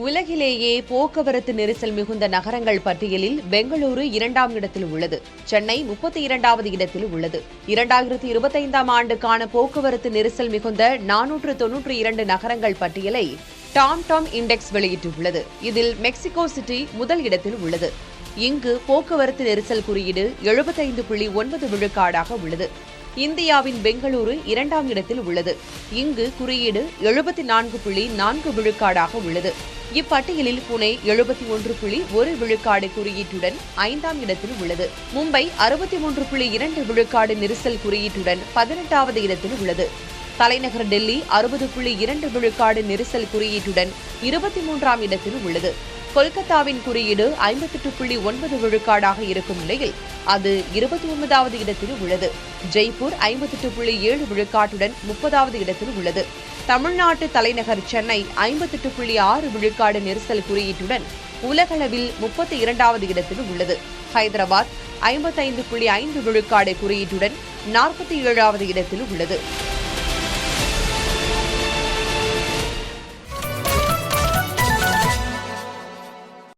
உலகிலேயே போக்குவரத்து நெரிசல் மிகுந்த நகரங்கள் பட்டியலில் பெங்களூரு 2ஆம் இடத்தில் உள்ளது. சென்னை 32வது இடத்தில் உள்ளது. 2025ஆம் ஆண்டுக்கான போக்குவரத்து நெரிசல் மிகுந்த 492 நகரங்கள் பட்டியலை டாம் இண்டெக்ஸ் வெளியிட்டுள்ளது. இதில் மெக்சிகோ சிட்டி முதல் இடத்தில் உள்ளது. இங்கு போக்குவரத்து நெரிசல் குறியீடு 75.9 விழுக்காடாக உள்ளது. இந்தியாவின் பெங்களூரு 2ஆம் இடத்தில் உள்ளது. இங்கு குறியீடு 74.4 விழுக்காடாக உள்ளது. இப்பட்டியலில் புனே 71.1 விழுக்காடு குறியீட்டுடன் 5ஆம் இடத்தில் உள்ளது. மும்பை 63.2 விழுக்காடு நெரிசல் குறியீட்டுடன் 18வது இடத்தில் உள்ளது. தலைநகர் டெல்லி 60.2 விழுக்காடு நெரிசல் குறியீட்டுடன் 23ஆம் இடத்தில் உள்ளது. கொல்கத்தாவின் குறியீடு 58.9 விழுக்காடாக இருக்கும் நிலையில் அது 29வது இடத்தில் உள்ளது. ஜெய்ப்பூர் 58.7 விழுக்காட்டுடன் 30வது இடத்தில் உள்ளது. தமிழ்நாட்டு தலைநகர் சென்னை 58.6 விழுக்காடு நெரிசல் குறியீட்டுடன் உலகளவில் 32வது இடத்தில் உள்ளது. ஹைதராபாத் 55.5 விழுக்காடு குறியீட்டுடன் 47வது இடத்தில் உள்ளது.